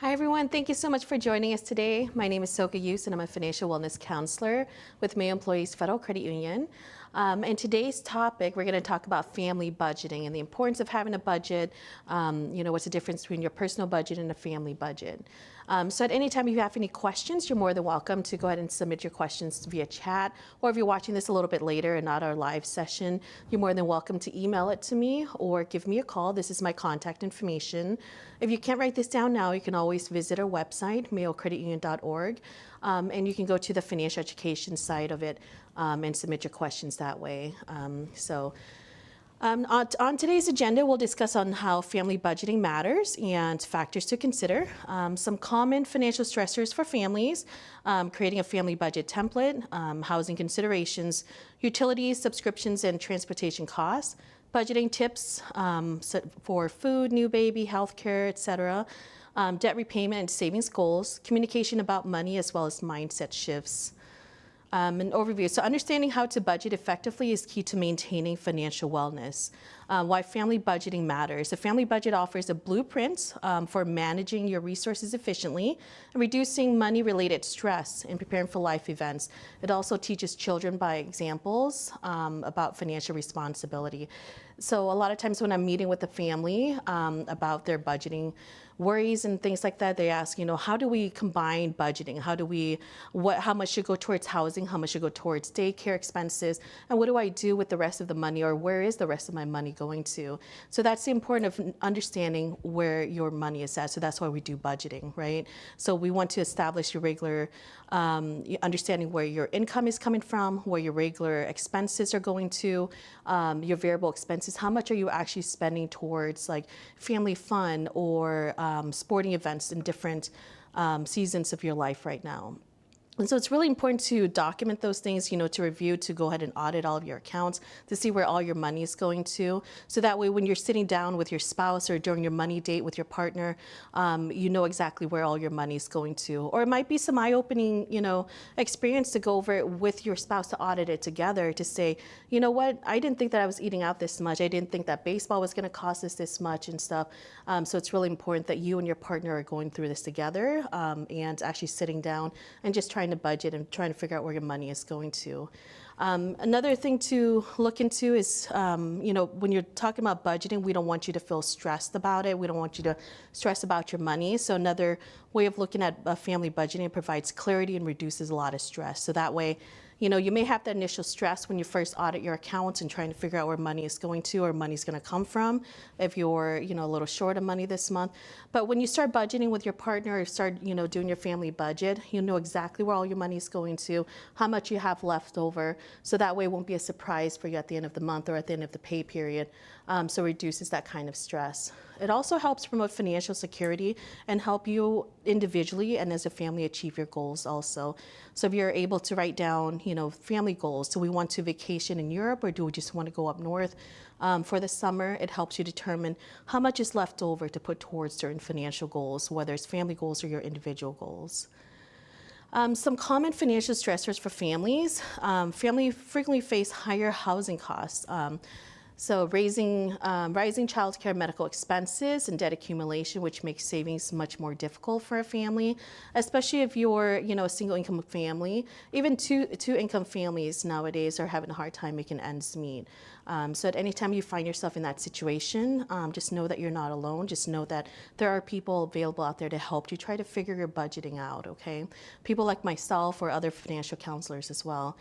Hi everyone, thank you so much for joining us today. My name is Sokha Yous and I'm a financial wellness counselor with Mayo Employees Federal Credit Union. And today's topic, we're going to talk about family budgeting and the importance of having a budget. What's the difference between your personal budget and a family budget. So at any time if you have any questions, you're more than welcome to go ahead and submit your questions via chat, or if you're watching this a little bit later and not our live session, you're more than welcome to email it to me or give me a call. This is my contact information. If you can't write this down now, you can always visit our website, mayocreditunion.org, and you can go to the financial education side of it and submit your questions that way. On today's agenda, we'll discuss on how family budgeting matters and factors to consider, some common financial stressors for families, creating a family budget template, housing considerations, utilities, subscriptions, and transportation costs, budgeting tips for food, new baby, healthcare, etc., debt repayment and savings goals, communication about money, as well as mindset shifts. An overview. So understanding how to budget effectively is key to maintaining financial wellness. Why family budgeting matters. A family budget offers a blueprint for managing your resources efficiently and reducing money-related stress and preparing for life events. It also teaches children by examples about financial responsibility. So a lot of times when I'm meeting with the family about their budgeting worries and things like that, they ask, how do we combine budgeting? How much should go towards housing? How much should go towards daycare expenses? And what do I do with the rest of the money, or where is the rest of my money going to? So that's the importance of understanding where your money is at. So that's why we do budgeting, right? So we want to establish your regular understanding where your income is coming from, where your regular expenses are going to, your variable expenses. How much are you actually spending towards like family fun or sporting events in different seasons of your life right now? And so it's really important to document those things, to review, to go ahead and audit all of your accounts, to see where all your money is going to. So that way, when you're sitting down with your spouse or during your money date with your partner, you know exactly where all your money is going to. Or it might be some eye-opening, experience to go over it with your spouse, to audit it together, to say, you know what, I didn't think that I was eating out this much. I didn't think that baseball was going to cost us this much and stuff. So it's really important that you and your partner are going through this together and actually sitting down and just trying to budget and trying to figure out where your money is going to. Another thing to look into is, when you're talking about budgeting, we don't want you to feel stressed about it. We don't want you to stress about your money. So another way of looking at family budgeting provides clarity and reduces a lot of stress. So that way, you may have that initial stress when you first audit your accounts and trying to figure out where money is going to or money's going to come from if you're, a little short of money this month. But when you start budgeting with your partner or start, doing your family budget, you know exactly where all your money is going to, how much you have left over. So that way it won't be a surprise for you at the end of the month or at the end of the pay period. So it reduces that kind of stress. It also helps promote financial security and help you individually and as a family achieve your goals also. So if you're able to write down, family goals, do we want to vacation in Europe or do we just want to go up north for the summer? It helps you determine how much is left over to put towards certain financial goals, whether it's family goals or your individual goals. Some common financial stressors for families. Families frequently face higher housing costs. So rising childcare medical expenses and debt accumulation, which makes savings much more difficult for a family, especially if you're, a single income family. Even two income families nowadays are having a hard time making ends meet. So at any time you find yourself in that situation, just know that you're not alone. Just know that there are people available out there to help you try to figure your budgeting out, okay? People like myself or other financial counselors as well.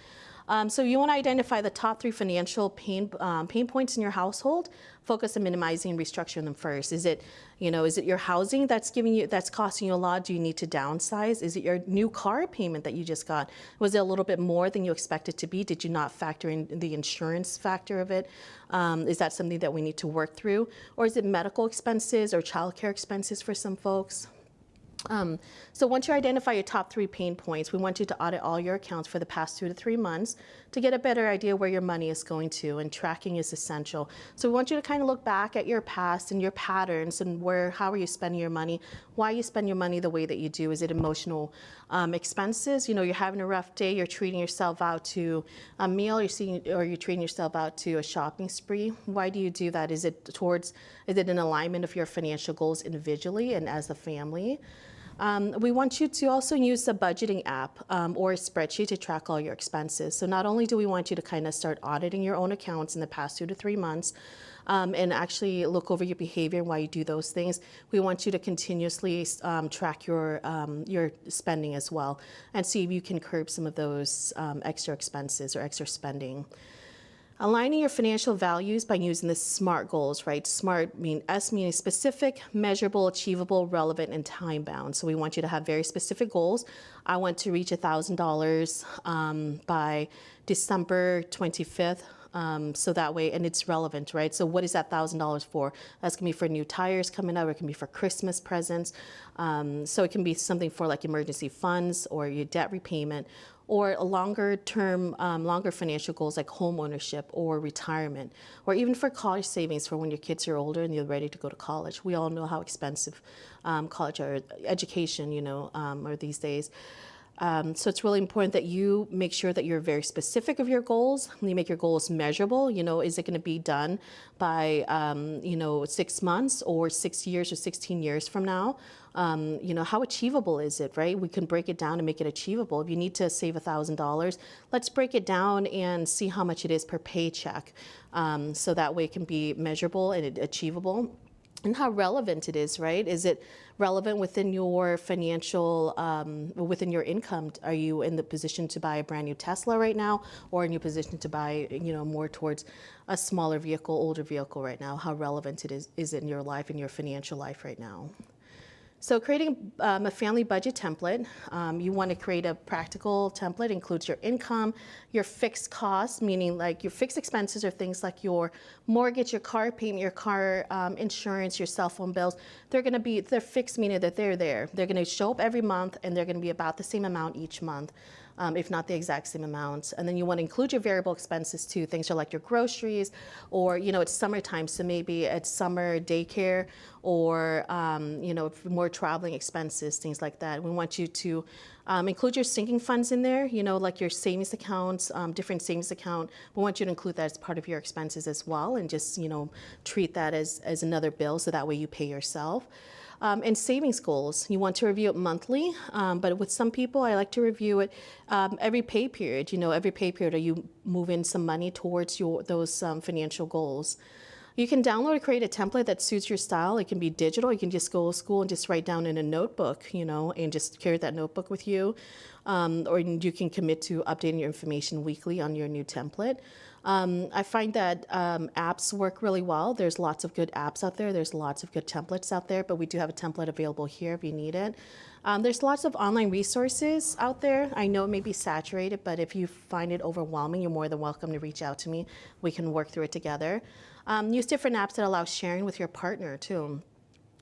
So you want to identify the top 3 financial pain points in your household. Focus on minimizing and restructuring them first. Is it your housing that's costing you a lot? Do you need to downsize? Is it your new car payment that you just got? Was it a little bit more than you expected to be? Did you not factor in the insurance factor of it? Is that something that we need to work through? Or is it medical expenses or childcare expenses for some folks? So once you identify your top 3 pain points, we want you to audit all your accounts for the past 2 to 3 months to get a better idea where your money is going to, and tracking is essential. So we want you to kind of look back at your past and your patterns and how are you spending your money, why you spend your money the way that you do. Is it emotional expenses? You're having a rough day, you're treating yourself out to a meal, or you're treating yourself out to a shopping spree. Why do you do that? Is it in alignment of your financial goals individually and as a family? We want you to also use a budgeting app or a spreadsheet to track all your expenses. So not only do we want you to kind of start auditing your own accounts in the past 2 to 3 months, and actually look over your behavior and why you do those things. We want you to continuously track your spending as well and see if you can curb some of those extra expenses or extra spending. Aligning your financial values by using the SMART goals, right? SMART meaning specific, measurable, achievable, relevant, and time bound. So we want you to have very specific goals. I want to reach $1,000 by December 25th. So that way, and it's relevant, right? So what is that $1,000 for? That's gonna be for new tires coming out, or it can be for Christmas presents. So it can be something for like emergency funds or your debt repayment, or a longer term, longer financial goals like home ownership or retirement, or even for college savings for when your kids are older and you're ready to go to college. We all know how expensive college or education, are these days. So it's really important that you make sure that you're very specific of your goals. You make your goals measurable. Is it going to be done by, 6 months or 6 years or 16 years from now? How achievable is it, right? We can break it down and make it achievable. If you need to save $1,000, let's break it down and see how much it is per paycheck. So that way it can be measurable and achievable. And how relevant it is, right? Is it relevant within your financial, within your income? Are you in the position to buy a brand new Tesla right now, or in your position to buy, more towards a smaller vehicle, older vehicle right now? How relevant it is it in your life, in your financial life right now? So creating a family budget template, you want to create a practical template, includes your income, your fixed costs, meaning like your fixed expenses are things like your mortgage, your car payment, your car insurance, your cell phone bills. They're fixed, meaning that they're there. They're going to show up every month, and they're going to be about the same amount each month. If not the exact same amount. And then you want to include your variable expenses too. Things are like your groceries, or, it's summertime, so maybe it's summer daycare, or, more traveling expenses, things like that. We want you to include your sinking funds in there, like your savings accounts, different savings account. We want you to include that as part of your expenses as well, and just, treat that as another bill, so that way you pay yourself. And savings goals, you want to review it monthly, but with some people, I like to review it every pay period. Every pay period, are you moving some money towards those financial goals? You can download or create a template that suits your style. It can be digital. You can just go to school and just write down in a notebook, and just carry that notebook with you. Or you can commit to updating your information weekly on your new template. I find that apps work really well. There's lots of good apps out there. There's lots of good templates out there, but we do have a template available here if you need it. There's lots of online resources out there. I know it may be saturated, but if you find it overwhelming, you're more than welcome to reach out to me. We can work through it together. Use different apps that allow sharing with your partner too.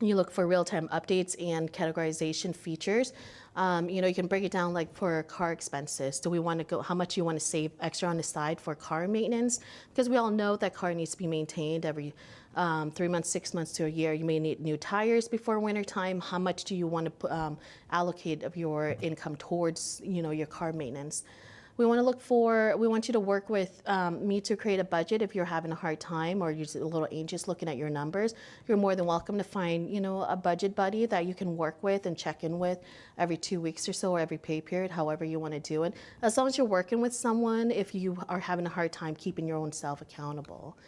You look for real-time updates and categorization features. You can break it down like for car expenses. Do we want to go, how much you want to save extra on the side for car maintenance? Because we all know that car needs to be maintained every 3 months, 6 months to a year. You may need new tires before winter time. How much do you want to allocate of your income towards, your car maintenance? We want you to work with me to create a budget. If you're having a hard time or you're a little anxious looking at your numbers, you're more than welcome to find, a budget buddy that you can work with and check in with every 2 weeks or so, or every pay period, however you want to do it. As long as you're working with someone, if you are having a hard time keeping your own self accountable.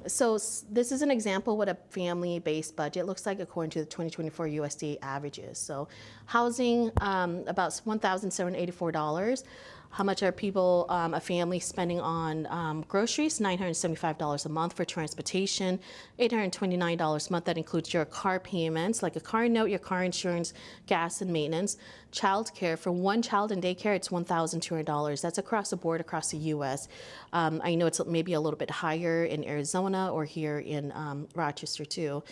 So this is an example of what a family-based budget looks like according to the 2024 USDA averages. So housing, about $1,784. How much are people, a family spending on groceries? $975 a month. For transportation, $829 a month. That includes your car payments, like a car note, your car insurance, gas and maintenance. Child care, for one child in daycare, it's $1,200. That's across the board, across the U.S. I know it's maybe a little bit higher in Arizona or here in Rochester too.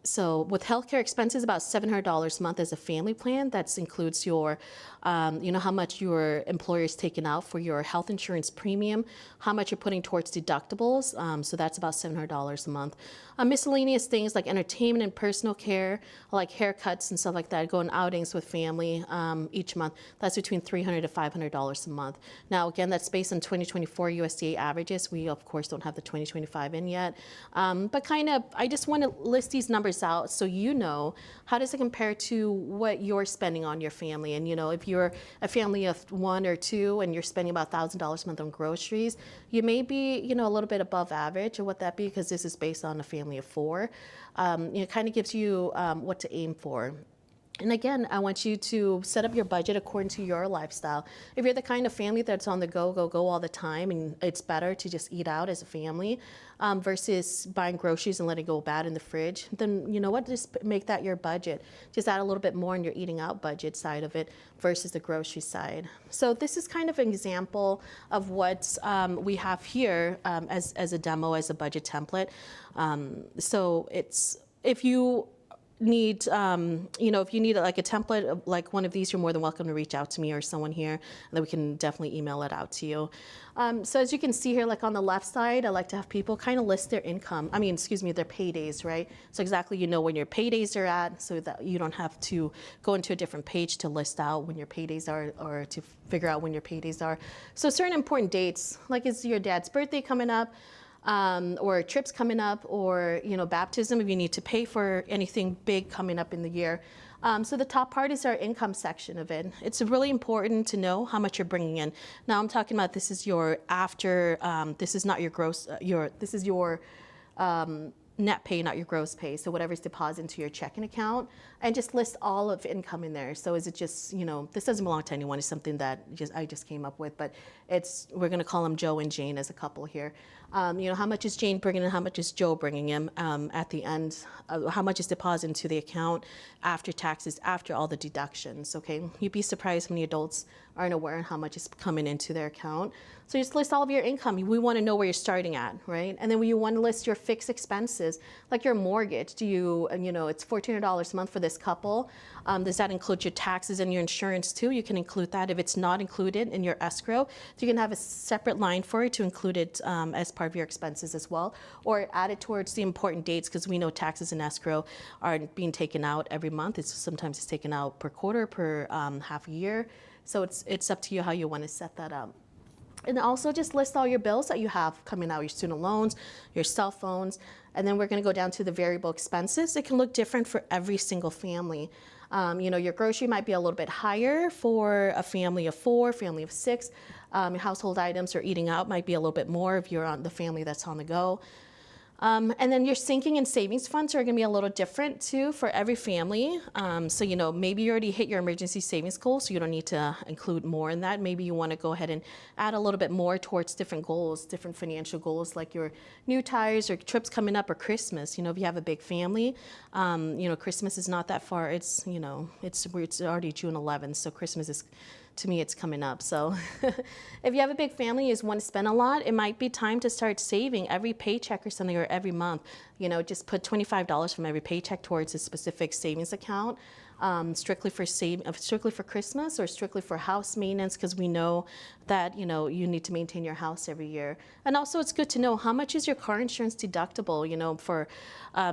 So with healthcare expenses, about $700 a month as a family plan. That includes your, how much your employer is taking out for your health insurance premium, how much you're putting towards deductibles. So that's about $700 a month. Miscellaneous things like entertainment and personal care, like haircuts and stuff like that, going outings with family each month. That's between $300 to $500 a month. Now, again, that's based on 2024 USDA averages. We, of course, don't have the 2025 in yet. But kind of, I just want to list these numbers numbers out so you know how does it compare to what you're spending on your family. And if you're a family of 1 or 2 and you're spending about $1,000 a month on groceries, you may be a little bit above average. Or what that be, because this is based on a family of 4. It kind of gives you what to aim for. And again, I want you to set up your budget according to your lifestyle. If you're the kind of family that's on the go all the time, and it's better to just eat out as a family versus buying groceries and letting it go bad in the fridge, then you know what, just make that your budget. Just add a little bit more in your eating out budget side of it versus the grocery side. So this is kind of an example of what we have here as a demo, as a budget template. So it's, if you need, if you need like a template of like one of these, you're more than welcome to reach out to me or someone here, and then we can definitely email it out to you. So as you can see here, like on the left side, I like to have people kind of list their income, their paydays, right? So exactly when your paydays are at, so that you don't have to go into a different page to list out when your paydays are, or to figure out when your paydays are. So certain important dates, like is your dad's birthday coming up, or trips coming up, or baptism if you need to pay for anything big coming up in the year. So the top part is our income section of it. It's really important to know how much you're bringing in. Now I'm talking about, this is your after, this is not your gross, this is your net pay, not your gross pay. So whatever's deposited into your checking account, and just list all of income in there. So is it just, this doesn't belong to anyone, it's something that I just came up with, but we're gonna call them Joe and Jane as a couple here. How much is Jane bringing in, how much is Joe bringing in at the end, how much is deposited into the account after taxes, after all the deductions, okay? You'd be surprised how many adults aren't aware of how much is coming into their account. So just list all of your income. We wanna know where you're starting at, right? And then you wanna list your fixed expenses, like your mortgage. Do you, it's $1,400 a month for this couple. Does that include your taxes and your insurance too? You can include that. If it's not included in your escrow, you can have a separate line for it to include it as part of your expenses as well, or add it towards the important dates, because we know taxes and escrow aren't being taken out every month. Sometimes it's taken out per quarter, per half a year. So it's up to you how you want to set that up. And also just list all your bills that you have coming out, your student loans, your cell phones, and then we're going to go down to the variable expenses. It can look different for every single family. Your grocery might be a little bit higher for a family of 4, family of 6. Your household items or eating out might be a little bit more if you're on the family that's on the go. And then your sinking and savings funds are going to be a little different too for every family. So, maybe you already hit your emergency savings goal, so you don't need to include more in that. Maybe you want to go ahead and add a little bit more towards different goals, different financial goals, like your new tires or trips coming up, or Christmas. If you have a big family, Christmas is not that far. It's already June 11th, so Christmas is, to me, it's coming up. So if you have a big family, you just want to spend a lot, it might be time to start saving every paycheck or something, or every month. Just put $25 from every paycheck towards a specific savings account, strictly for Christmas, or strictly for house maintenance, because we know that you need to maintain your house every year. And also, it's good to know how much is your car insurance deductible, for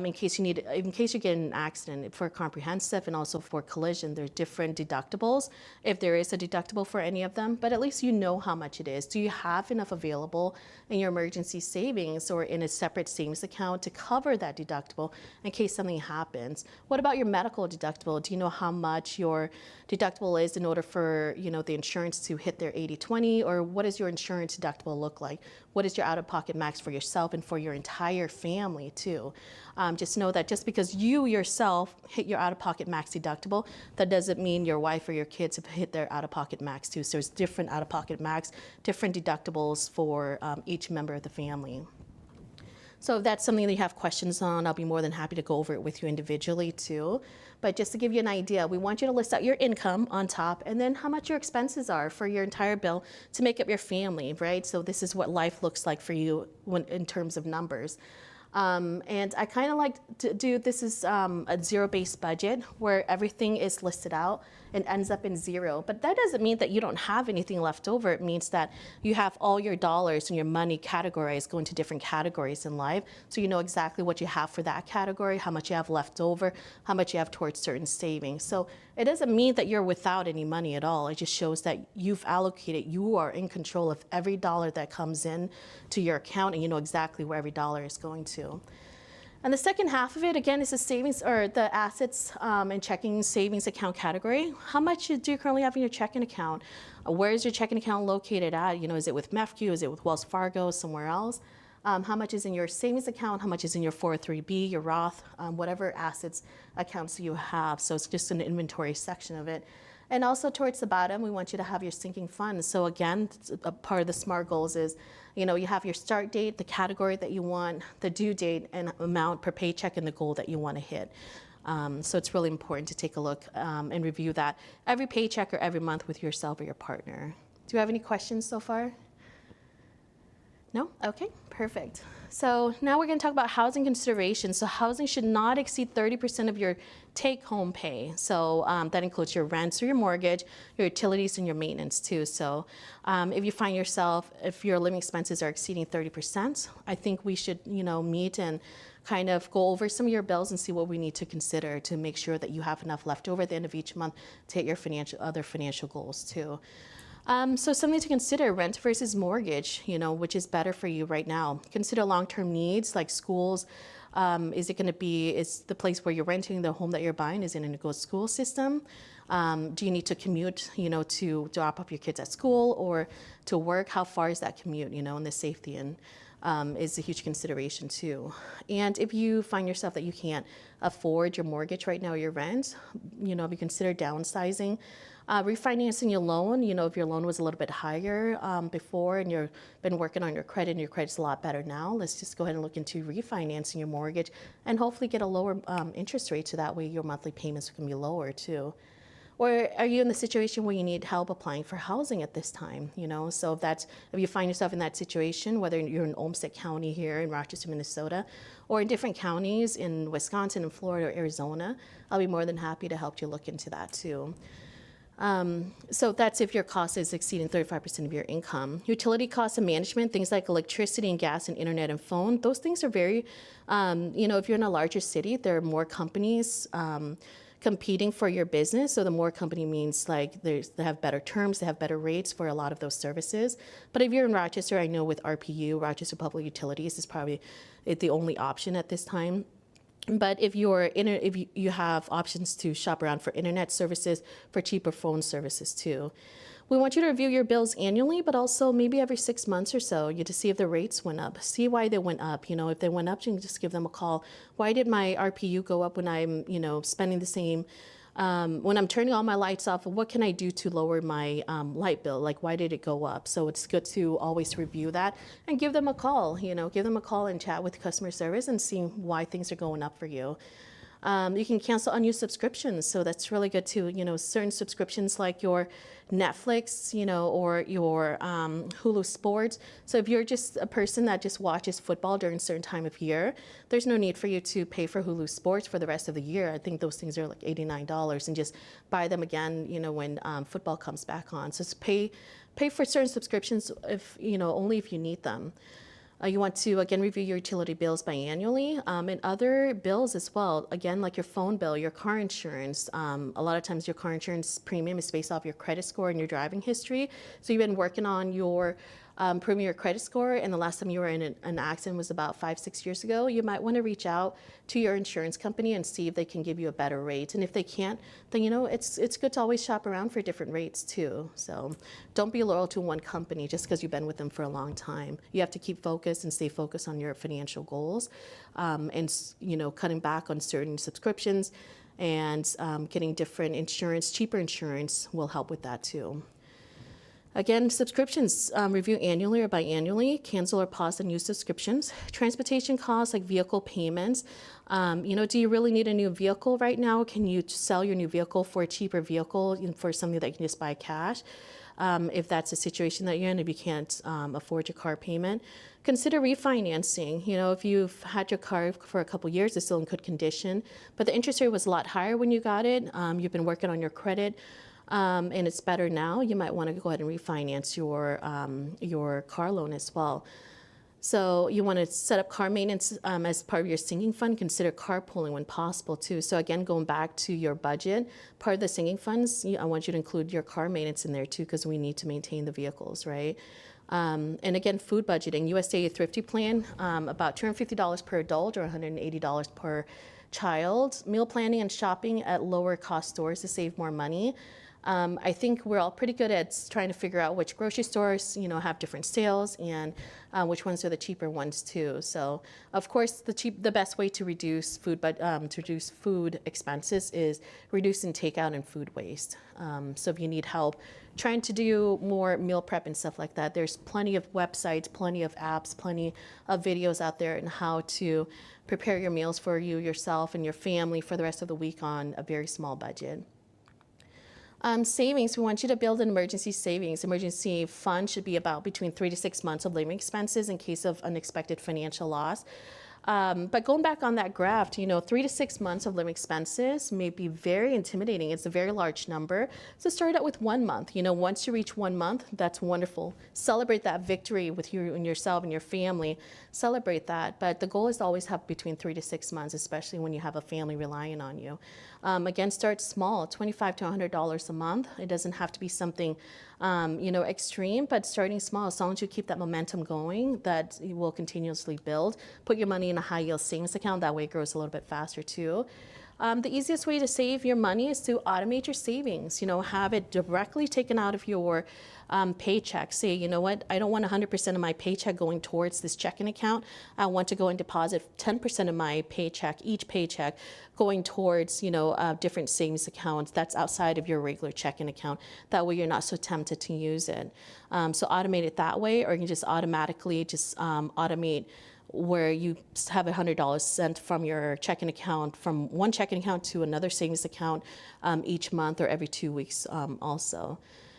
in case you get in an accident, for comprehensive and also for collision. There's different deductibles, if there is a deductible for any of them, but at least you know how much it is. Do you have enough available in your emergency savings or in a separate savings account to cover that deductible in case something happens? What about your medical deductible? Do you know how much your deductible is in order for the insurance to hit their 80/20, or what does your insurance deductible look like? What is your out-of-pocket max for yourself and for your entire family too? Just know that just because you yourself hit your out-of-pocket max deductible, that doesn't mean your wife or your kids have hit their out-of-pocket max too. So there's different out-of-pocket max, different deductibles for each member of the family. So if that's something that you have questions on, I'll be more than happy to go over it with you individually too. But just to give you an idea, we want you to list out your income on top, and then how much your expenses are for your entire bill to make up your family, right? So this is what life looks like for you in terms of numbers. And I kind of like to do, this is a zero-based budget where everything is listed out and ends up in zero. But that doesn't mean that you don't have anything left over. It means that you have all your dollars and your money categorized, go into different categories in life. So you know exactly what you have for that category, how much you have left over, how much you have towards certain savings. So it doesn't mean that you're without any money at all. It just shows that you've allocated, you are in control of every dollar that comes in to your account, and you know exactly where every dollar is going to. And the second half of it, again, is the savings or the assets and checking savings account category. How much do you currently have in your checking account? Where is your checking account located at? You know, is it with MEFQ? Is it with Wells Fargo? Somewhere else? How much is in your savings account? How much is in your 403B, your Roth, whatever assets accounts you have. So it's just an inventory section of it. And also towards the bottom, we want you to have your sinking funds. So again, a part of the SMART goals is, you know, you have your start date, the category that you want, the due date, and amount per paycheck, and the goal that you want to hit. So it's really important to take a look and review that every paycheck or every month with yourself or your partner. Do you have any questions so far? No? Okay, perfect. So now we're going to talk about housing considerations. So housing should not exceed 30% of your take-home pay. So that includes your rent or your mortgage, your utilities, and your maintenance too. So if you find yourself, if your living expenses are exceeding 30%, I think we should, you know, meet and kind of go over some of your bills and see what we need to consider to make sure that you have enough left over at the end of each month to hit your other financial goals too. So something to consider, rent versus mortgage, you know, which is better for you right now. Consider long-term needs like schools. Is the place where you're renting the home that you're buying, is it in a good school system? Do you need to commute, you know, to drop off your kids at school or to work? How far is that commute, you know, and the safety and is a huge consideration too. And if you find yourself that you can't afford your mortgage right now or your rent, you know, if you consider downsizing, refinancing your loan, you know, if your loan was a little bit higher before and you've been working on your credit and your credit's a lot better now, let's just go ahead and look into refinancing your mortgage and hopefully get a lower interest rate so that way your monthly payments can be lower too. Or are you in the situation where you need help applying for housing at this time? You know, so if you find yourself in that situation, whether you're in Olmsted County here in Rochester, Minnesota, or in different counties in Wisconsin and Florida or Arizona, I'll be more than happy to help you look into that too. So that's if your cost is exceeding 35% of your income. Utility costs and management, things like electricity and gas and internet and phone, those things are very, you know, if you're in a larger city, there are more companies competing for your business. So the more company means like they have better terms, they have better rates for a lot of those services. But if you're in Rochester, I know with RPU, Rochester Public Utilities is probably the only option at this time. But if you have options to shop around for internet services, for cheaper phone services too. We want you to review your bills annually, but also maybe every 6 months or so, to see if the rates went up. See why they went up. You know, if they went up, you can just give them a call. Why did my RPU go up when I'm, you know, spending the same? When I'm turning all my lights off, what can I do to lower my light bill? Like, why did it go up? So it's good to always review that and give them a call. You know, give them a call and chat with customer service and see why things are going up for you. You can cancel unused subscriptions, so that's really good too. You know, certain subscriptions like your Netflix, you know, or your Hulu Sports. So if you're just a person that just watches football during a certain time of year, there's no need for you to pay for Hulu Sports for the rest of the year. I think those things are like $89, and just buy them again, you know, when football comes back on. So pay for certain subscriptions if, you know, only if you need them. You want to, again, review your utility bills biannually and other bills as well. Again, like your phone bill, your car insurance. A lot of times your car insurance premium is based off your credit score and your driving history. So you've been working on your improving your credit score, and the last time you were in an accident was about 5-6 years ago. You might want to reach out to your insurance company and see if they can give you a better rate. And if they can't, then, you know, it's good to always shop around for different rates too. So don't be loyal to one company just because you've been with them for a long time. You have to keep focused and stay focused on your financial goals, and, you know, cutting back on certain subscriptions and getting different insurance, cheaper insurance will help with that too. Again, subscriptions, review annually or biannually, cancel or pause unused subscriptions. Transportation costs like vehicle payments. You know, do you really need a new vehicle right now? Can you sell your new vehicle for a cheaper vehicle, you know, for something that you can just buy cash? If that's a situation that you're in, if you can't afford your car payment. Consider refinancing. You know, if you've had your car for a couple years, it's still in good condition, but the interest rate was a lot higher when you got it. You've been working on your credit. And it's better now, you might want to go ahead and refinance your car loan as well. So you want to set up car maintenance as part of your sinking fund. Consider carpooling when possible too. So again, going back to your budget, part of the sinking funds, I want you to include your car maintenance in there too, because we need to maintain the vehicles, right? And again, food budgeting, USDA Thrifty Plan, about $250 per adult or $180 per child. Meal planning and shopping at lower cost stores to save more money. I think we're all pretty good at trying to figure out which grocery stores, have different sales and which ones are the cheaper ones too. So, of course, the best way to reduce food expenses is reducing takeout and food waste. So, if you need help trying to do more meal prep and stuff like that, there's plenty of websites, plenty of apps, plenty of videos out there on how to prepare your meals for you, yourself, and your family for the rest of the week on a very small budget. Savings, we want you to build an emergency savings. Emergency fund should be about between 3 to 6 months of living expenses in case of unexpected financial loss. But going back on that graph, 3 to 6 months of living expenses may be very intimidating. It's a very large number. So start out with 1 month. Once you reach 1 month, that's wonderful. Celebrate that victory with you and yourself and your family. Celebrate that. But the goal is to always have between 3 to 6 months, especially when you have a family relying on you. Again, start small, $25 to $100 a month. It doesn't have to be something, extreme, but starting small, as long as you keep that momentum going, that you will continuously build. Put your money in a high yield savings account. That way it grows a little bit faster too. The easiest way to save your money is to automate your savings. Have it directly taken out of your paycheck. Say, you know what, I don't want 100% of my paycheck going towards this checking account. I want to go and deposit 10% of my paycheck, each paycheck, going towards, different savings accounts that's outside of your regular checking account. That way you're not so tempted to use it. So automate it that way, or you can just automatically automate where you have $100 sent from your checking account, from one checking account to another savings account each month or every 2 weeks also.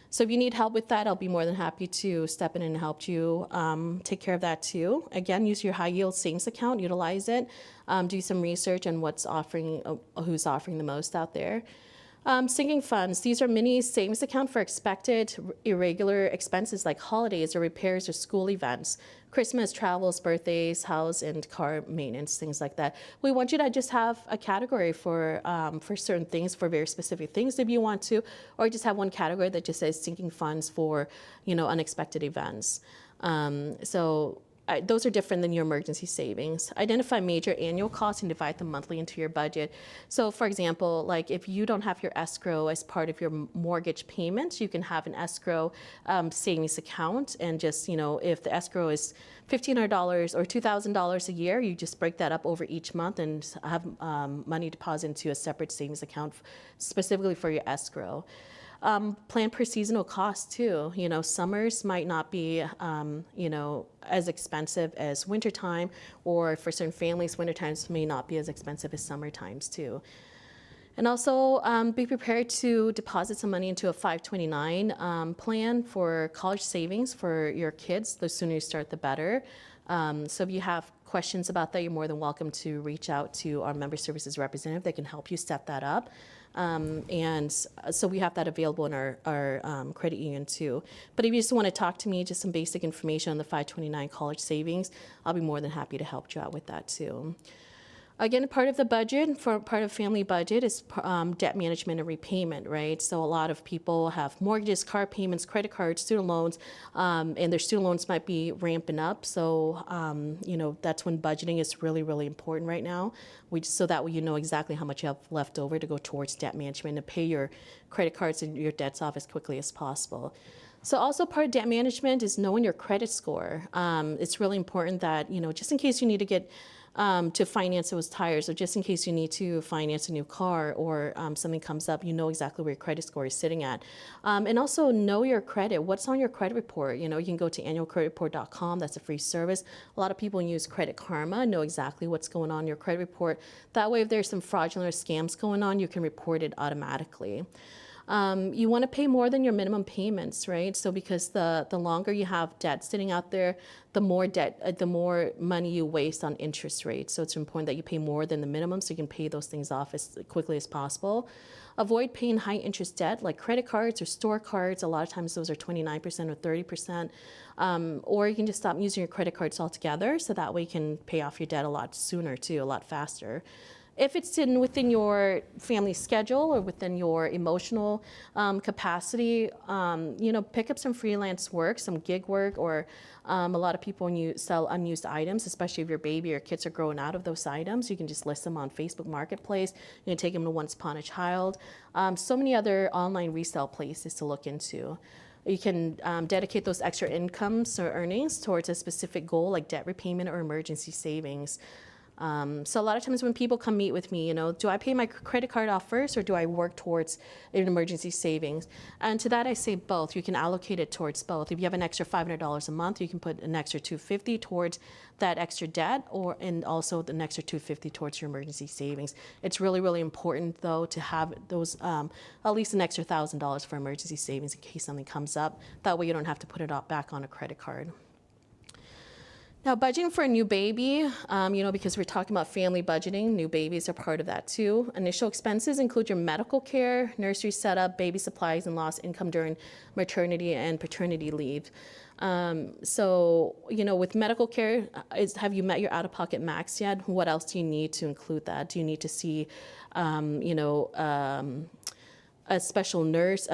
So if you need help with that, I'll be more than happy to step in and help you take care of that too. Again, use your high yield savings account, utilize it, do some research on who's offering the most out there. Sinking funds, these are mini savings account for expected irregular expenses like holidays or repairs or school events, Christmas, travels, birthdays, house and car maintenance, things like that. We want you to just have a category for certain things, for very specific things if you want to, or just have one category that just says sinking funds for, unexpected events. Those are different than your emergency savings. Identify major annual costs and divide them monthly into your budget. So for example, like if you don't have your escrow as part of your mortgage payments, you can have an escrow savings account, and just, if the escrow is $1,500 or $2,000 a year, you just break that up over each month and have money deposited into a separate savings account specifically for your escrow. Plan per seasonal cost too. Summers might not be, as expensive as wintertime, or for certain families, winter times may not be as expensive as summer times too. And also be prepared to deposit some money into a 529 plan for college savings for your kids. The sooner you start, the better. So if you have questions about that, you're more than welcome to reach out to our member services representative. They can help you set that up. And so we have that available in our credit union too. But if you just want to talk to me, just some basic information on the 529 college savings, I'll be more than happy to help you out with that too. Again, part of the budget, for part of family budget, is debt management and repayment, right? So a lot of people have mortgages, car payments, credit cards, student loans, and their student loans might be ramping up. So, that's when budgeting is really, really important right now. So that way you know exactly how much you have left over to go towards debt management and pay your credit cards and your debts off as quickly as possible. So also part of debt management is knowing your credit score. It's really important that, just in case you need to get to finance those tires, or just in case you need to finance a new car, or something comes up, you know exactly where your credit score is sitting at. And also know your credit. What's on your credit report? You can go to annualcreditreport.com. That's a free service. A lot of people use Credit Karma, know exactly what's going on in your credit report. That way, if there's some fraudulent or scams going on, you can report it automatically. You want to pay more than your minimum payments, right? So because the longer you have debt sitting out there, the more money you waste on interest rates. So it's important that you pay more than the minimum so you can pay those things off as quickly as possible. Avoid paying high interest debt like credit cards or store cards. A lot of times those are 29% or 30%. Or you can just stop using your credit cards altogether, so that way you can pay off your debt a lot sooner too, a lot faster. If it's within your family schedule or within your emotional capacity, pick up some freelance work, some gig work, or a lot of people, when you sell unused items, especially if your baby or kids are growing out of those items, you can just list them on Facebook Marketplace. You can take them to Once Upon a Child. So many other online resale places to look into. You can dedicate those extra incomes or earnings towards a specific goal like debt repayment or emergency savings. So a lot of times when people come meet with me, do I pay my credit card off first or do I work towards an emergency savings? And to that I say both. You can allocate it towards both. If you have an extra $500 a month, you can put an extra $250 towards that extra debt, and also the extra $250 towards your emergency savings. It's really, really important though to have those at least an extra $1,000 for emergency savings in case something comes up. That way you don't have to put it back on a credit card. Now, budgeting for a new baby, because we're talking about family budgeting, new babies are part of that too. Initial expenses include your medical care, nursery setup, baby supplies, and lost income during maternity and paternity leave. With medical care, have you met your out-of-pocket max yet? What else do you need to include that? Do you need to see, a special nurse,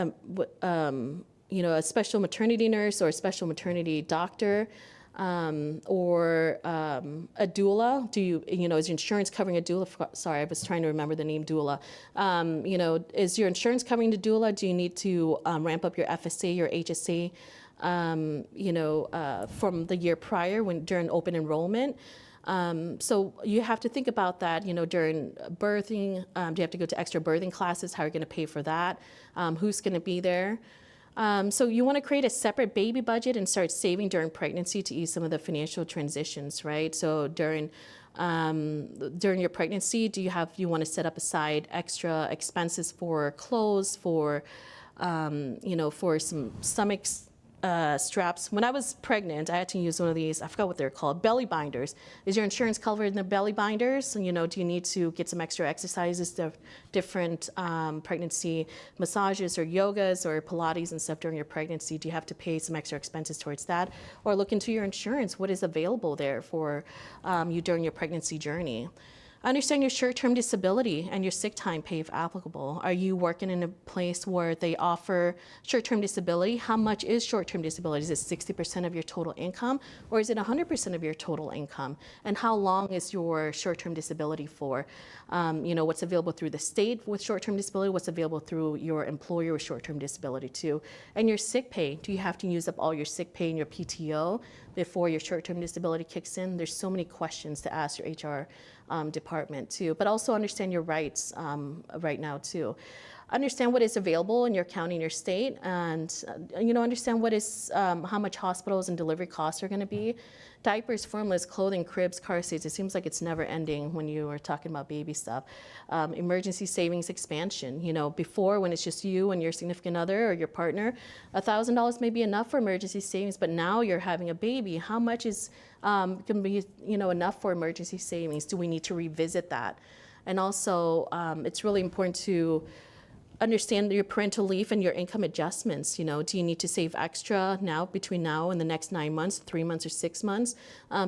a special maternity nurse or a special maternity doctor? Or a doula? Is your insurance covering a doula? Sorry, I was trying to remember the name doula. Is your insurance covering the doula? Do you need to ramp up your FSA, your HSA, from the year prior during open enrollment? So you have to think about that, during birthing. Do you have to go to extra birthing classes? How are you going to pay for that? Who's going to be there? So you want to create a separate baby budget and start saving during pregnancy to ease some of the financial transitions, right? So during your pregnancy, do you want to set up aside extra expenses for clothes, for some stomach straps? When I was pregnant, I had to use one of these, I forgot what they're called, belly binders. Is your insurance covered in the belly binders? And, do you need to get some extra exercises, different pregnancy massages or yogas or Pilates and stuff during your pregnancy? Do you have to pay some extra expenses towards that? Or look into your insurance. What is available there for you during your pregnancy journey? Understand your short-term disability and your sick time pay if applicable. Are you working in a place where they offer short-term disability? How much is short-term disability? Is it 60% of your total income, or is it 100% of your total income? And how long is your short-term disability for? What's available through the state with short-term disability, what's available through your employer with short-term disability too. And your sick pay, do you have to use up all your sick pay and your PTO before your short-term disability kicks in? There's so many questions to ask your HR department too, but also understand your rights right now too. Understand what is available in your county and your state, and understand what is how much hospitals and delivery costs are going to be. Diapers, formulas, clothing, cribs, car seats. It seems like it's never ending when you are talking about baby stuff. Emergency savings expansion. Before, when it's just you and your significant other or your partner, $1,000 may be enough for emergency savings. But now you're having a baby. How much is can be enough for emergency savings? Do we need to revisit that? And also, it's really important to understand your parental leave and your income adjustments. Do you need to save extra now between now and the next 9 months, 3 months or 6 months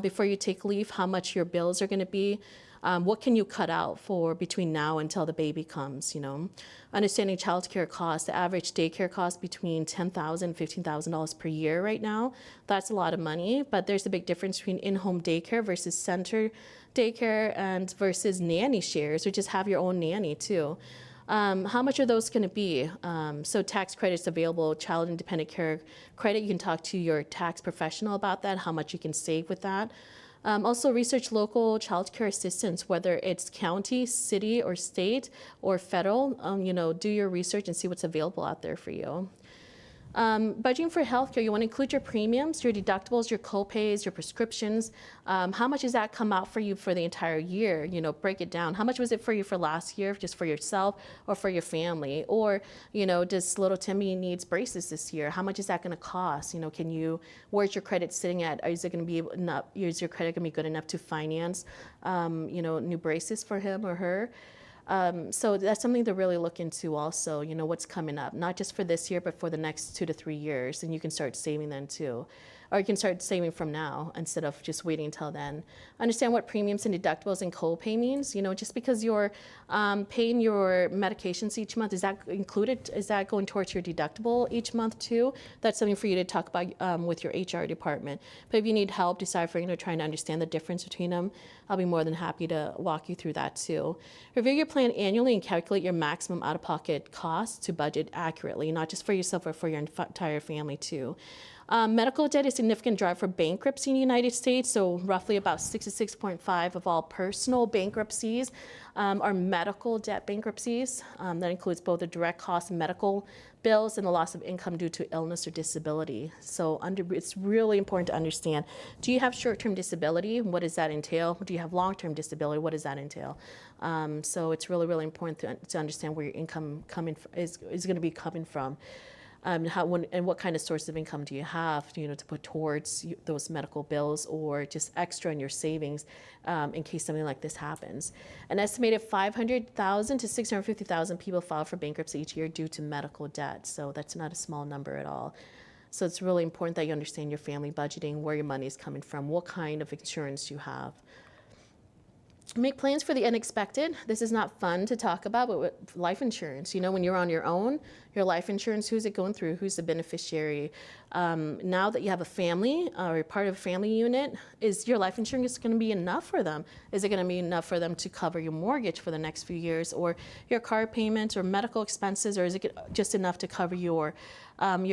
before you take leave? How much your bills are going to be? What can you cut out for between now until the baby comes? Understanding childcare costs. The average daycare costs between $10,000 and $15,000 per year right now. That's a lot of money, but there's a big difference between in-home daycare versus center daycare and versus nanny shares, or just have your own nanny too. How much are those going to be? So tax credits available, child independent care credit. You can talk to your tax professional about that, how much you can save with that. Also research local child care assistance, whether it's county, city, or state, or federal. Do your research and see what's available out there for you. Budgeting for healthcare, you want to include your premiums, your deductibles, your co-pays, your prescriptions. How much does that come out for you for the entire year? Break it down. How much was it for you for last year, just for yourself or for your family? Or, does little Timmy needs braces this year? How much is that going to cost? Where's your credit sitting at? Is your credit going to be good enough to finance, new braces for him or her? So that's something to really look into also, what's coming up, not just for this year, but for the next 2 to 3 years, and you can start saving then too. or you can start saving from now instead of just waiting until then. Understand what premiums and deductibles and copay means. Just because you're paying your medications each month, is that included? Is that going towards your deductible each month too? That's something for you to talk about with your HR department. But if you need help deciphering or trying to understand the difference between them, I'll be more than happy to walk you through that too. Review your plan annually and calculate your maximum out-of-pocket costs to budget accurately, not just for yourself, but for your entire family too. Medical debt is a significant driver for bankruptcy in the United States. So roughly about 66.5 of all personal bankruptcies are medical debt bankruptcies. That includes both the direct cost of medical bills and the loss of income due to illness or disability. So it's really important to understand, do you have short-term disability? What does that entail? Do you have long-term disability? What does that entail? So it's really, really important to understand where your income is going to be coming from. And what kind of source of income do you have, to put towards those medical bills or just extra in your savings in case something like this happens. An estimated 500,000 to 650,000 people file for bankruptcy each year due to medical debt. So that's not a small number at all. So it's really important that you understand your family budgeting, where your money is coming from, what kind of insurance you have. Make plans for the unexpected. This is not fun to talk about, but with life insurance, when you're on your own, your life insurance, who's it going through? Who's the beneficiary? Now that you have a family or you're part of a family unit, is your life insurance going to be enough for them? Is it going to be enough for them to cover your mortgage for the next few years, or your car payments or medical expenses, or is it just enough to cover your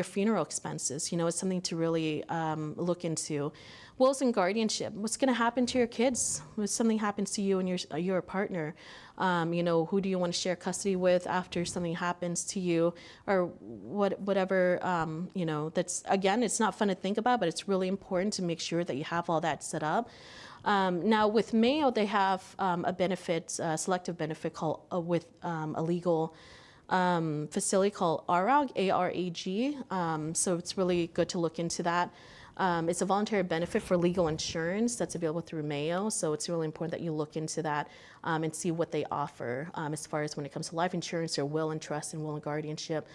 funeral expenses? It's something to really look into. Wills and guardianship. What's going to happen to your kids if something happens to you and your partner? Who do you want to share custody with after something happens to you, or whatever? That's, again, it's not fun to think about, but it's really important to make sure that you have all that set up. Now with Mayo, they have a benefit, selective benefit called with a legal facility called ARAG, A-R-A-G. So it's really good to look into that. It's a voluntary benefit for legal insurance that's available through Mayo, so it's really important that you look into that and see what they offer as far as when it comes to life insurance or will and trust and will and guardianship.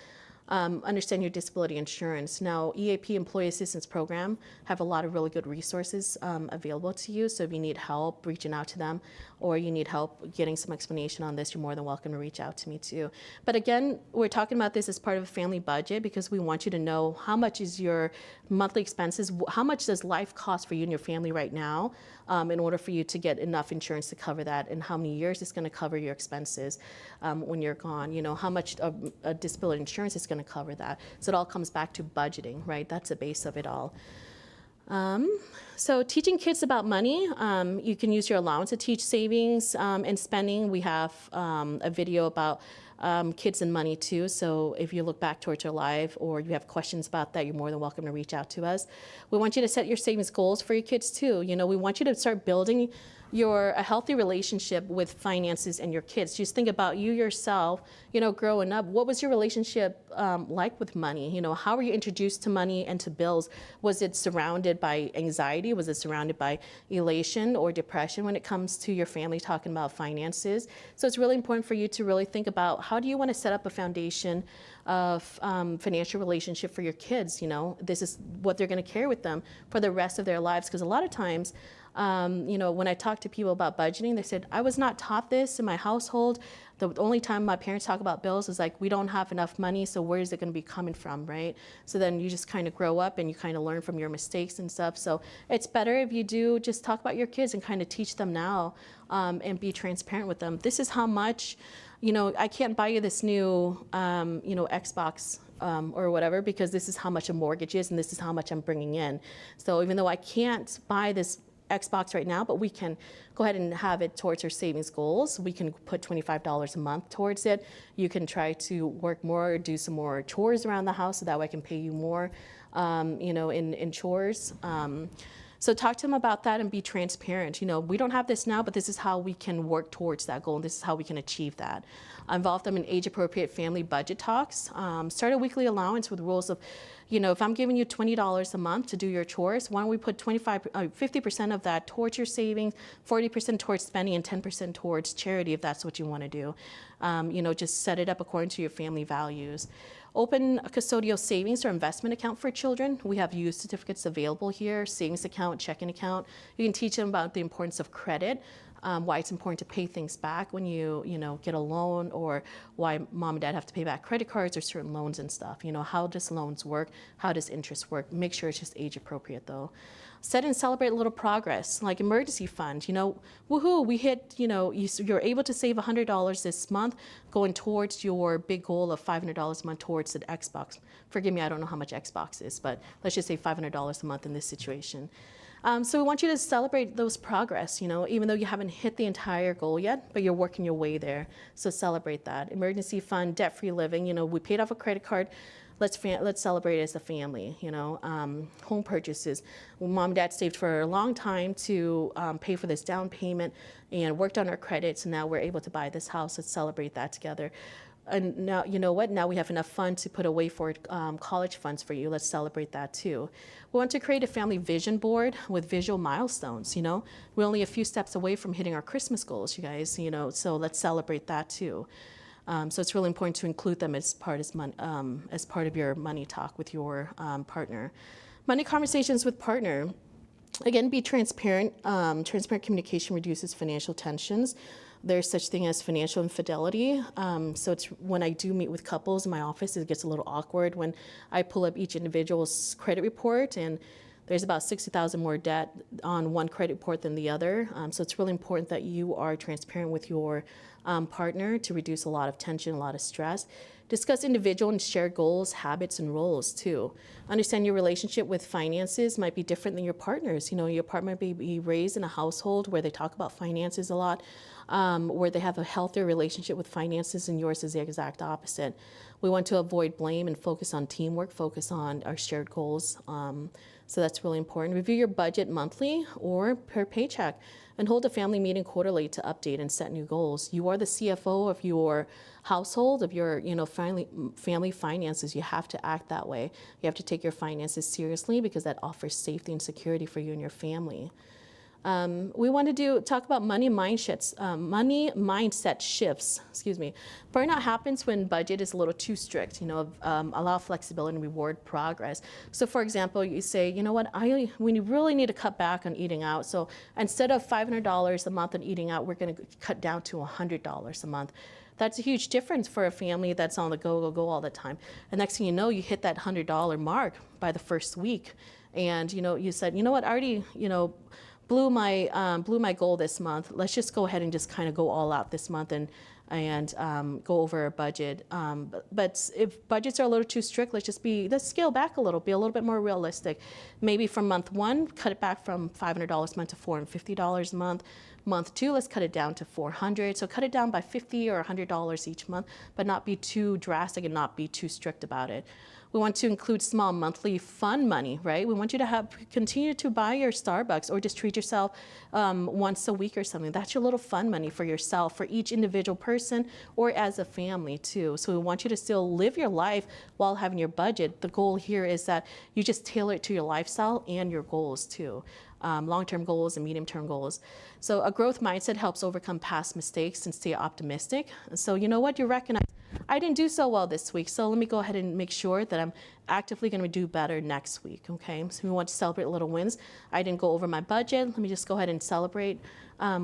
Understand your disability insurance. Now, EAP, Employee Assistance Program, have a lot of really good resources available to you. So if you need help reaching out to them, or you need help getting some explanation on this, you're more than welcome to reach out to me too. But again, we're talking about this as part of a family budget because we want you to know how much is your monthly expenses, how much does life cost for you and your family right now in order for you to get enough insurance to cover that, and how many years it's going to cover your expenses when you're gone. How much of disability insurance is going to cover that. So it all comes back to budgeting, right? That's the base of it all. So teaching kids about money, you can use your allowance to teach savings and spending. We have a video about kids and money too. So if you look back towards your live or you have questions about that, you're more than welcome to reach out to us. We want you to set your savings goals for your kids too. We want you to start building a healthy relationship with finances and your kids. Just think about you yourself, growing up. What was your relationship like with money? How were you introduced to money and to bills? Was it surrounded by anxiety? Was it surrounded by elation or depression when it comes to your family talking about finances? So it's really important for you to really think about, how do you want to set up a foundation of financial relationship for your kids? This is what they're going to carry with them for the rest of their lives. Because a lot of times, when I talk to people about budgeting, they said, I was not taught this in my household. The only time my parents talk about bills is like, we don't have enough money, so where is it going to be coming from, right? So then you just kind of grow up and you kind of learn from your mistakes and stuff. So it's better if you do just talk about your kids and kind of teach them now and be transparent with them. This is how much, I can't buy you this new, Xbox or whatever, because this is how much a mortgage is and this is how much I'm bringing in. So even though I can't buy this Xbox right now, but we can go ahead and have it towards your savings goals. We can put $25 a month towards it. You can try to work more or do some more chores around the house so that way I can pay you more, in chores. So talk to them about that and be transparent. We don't have this now, but this is how we can work towards that goal, and this is how we can achieve that. Involve them in age-appropriate family budget talks. Start a weekly allowance with rules of if I'm giving you $20 a month to do your chores, why don't we put 50% of that towards your savings, 40% towards spending, and 10% towards charity if that's what you want to do. Just set it up according to your family values. Open a custodial savings or investment account for children. We have youth certificates available here, savings account, checking account. You can teach them about the importance of credit, why it's important to pay things back when you get a loan, or why mom and dad have to pay back credit cards or certain loans and stuff. How does loans work? How does interest work? Make sure it's just age appropriate though. Set and celebrate a little progress, like emergency fund. Woohoo, we hit, you're able to save $100 this month going towards your big goal of $500 a month towards the Xbox. Forgive me, I don't know how much Xbox is, but let's just say $500 a month in this situation. So we want you to celebrate those progress, even though you haven't hit the entire goal yet, but you're working your way there. So celebrate that. Emergency fund, debt-free living, we paid off a credit card. Let's celebrate as a family, home purchases. Well, mom and dad saved for a long time to pay for this down payment and worked on our credits, and now we're able to buy this house. Let's celebrate that together. And now, you know what? Now we have enough funds to put away for college funds for you. Let's celebrate that too. We want to create a family vision board with visual milestones. We're only a few steps away from hitting our Christmas goals, you guys. So let's celebrate that too. So it's really important to include them as part of your money talk with your partner. Money conversations with partner. Again, be transparent. Transparent communication reduces financial tensions. There's such thing as financial infidelity. So it's when I do meet with couples in my office, it gets a little awkward when I pull up each individual's credit report, and there's about $60,000 more debt on one credit report than the other. So it's really important that you are transparent with your partner to reduce a lot of tension, a lot of stress. Discuss individual and shared goals, habits, and roles too. Understand your relationship with finances might be different than your partner's. Your partner may be raised in a household where they talk about finances a lot, where they have a healthier relationship with finances, and yours is the exact opposite. We want to avoid blame and focus on teamwork, focus on our shared goals. So that's really important. Review your budget monthly or per paycheck, and hold a family meeting quarterly to update and set new goals. You are the CFO of your household, of your family finances. You have to act that way. You have to take your finances seriously because that offers safety and security for you and your family. We want to talk about money mindset shifts. Burnout happens when budget is a little too strict. Allow flexibility and reward progress. So, for example, you say, we really need to cut back on eating out. So instead of $500 a month on eating out, we're going to cut down to $100 a month. That's a huge difference for a family that's on the go all the time. And next thing you know, you hit that $100 mark by the first week, and you said, I already blew my goal this month. Let's just go ahead and just kind of go all out this month and go over our budget. But if budgets are a little too strict, let's scale back a little, be a little bit more realistic. Maybe from month one, cut it back from $500 a month to $450 a month. Month two, let's cut it down to $400. So cut it down by $50 or $100 each month, but not be too drastic and not be too strict about it. We want to include small monthly fun money, right? We want you to continue to buy your Starbucks or just treat yourself once a week or something. That's your little fun money for yourself, for each individual person, or as a family too. So we want you to still live your life while having your budget. The goal here is that you just tailor it to your lifestyle and your goals too. Long-term goals and medium-term goals. So a growth mindset helps overcome past mistakes and stay optimistic. So you know what? You recognize, I didn't do so well this week, so let me go ahead and make sure that I'm actively going to do better next week, okay? So we want to celebrate little wins. I didn't go over my budget. Let me just go ahead and celebrate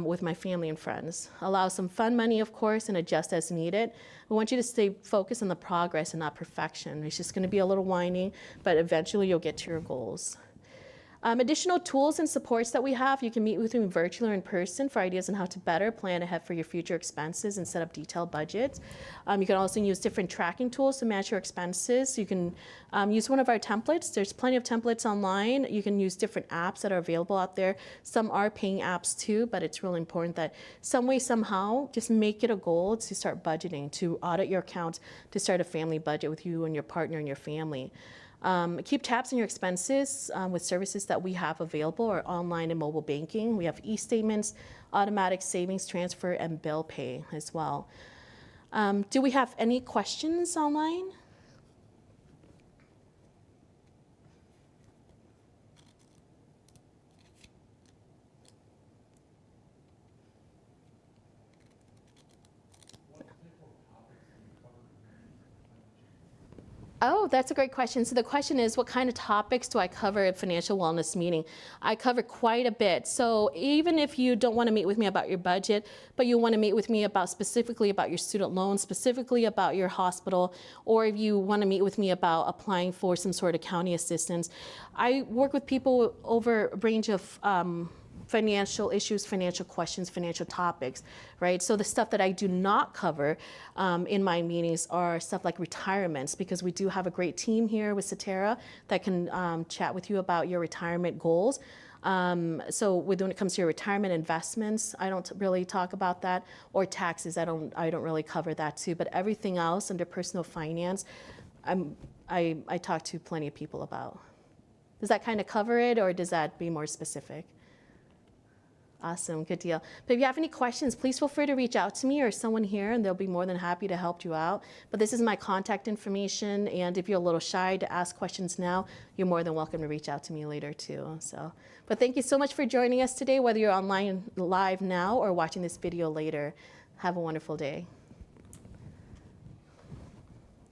with my family and friends. Allow some fun money, of course, and adjust as needed. We want you to stay focused on the progress and not perfection. It's just going to be a little whining, but eventually you'll get to your goals. Additional tools and supports that we have, you can meet with me virtually or in person for ideas on how to better plan ahead for your future expenses and set up detailed budgets. You can also use different tracking tools to match your expenses. You can use one of our templates. There's plenty of templates online. You can use different apps that are available out there. Some are paying apps too, but it's really important that some way, somehow, just make it a goal to start budgeting, to audit your accounts, to start a family budget with you and your partner and your family. Keep tabs on your expenses with services that we have available or online and mobile banking. We have e-statements, automatic savings transfer, and bill pay as well. Do we have any questions online? Oh, that's a great question. So the question is, what kind of topics do I cover at financial wellness meeting? I cover quite a bit. So even if you don't want to meet with me about your budget, but you want to meet with me about specifically about your student loan, specifically about your hospital, or if you want to meet with me about applying for some sort of county assistance, I work with people over a range of financial issues, financial questions, financial topics, right? So the stuff that I do not cover in my meetings are stuff like retirements, because we do have a great team here with Cetera that can chat with you about your retirement goals. So when it comes to your retirement investments, I don't really talk about that, or taxes, I don't really cover that too. But everything else under personal finance, I talk to plenty of people about. Does that kind of cover it, or does that be more specific? Awesome, good deal. But if you have any questions, please feel free to reach out to me or someone here, and they'll be more than happy to help you out. But this is my contact information, and if you're a little shy to ask questions now, you're more than welcome to reach out to me later too. But thank you so much for joining us today, whether you're online live now or watching this video later. Have a wonderful day.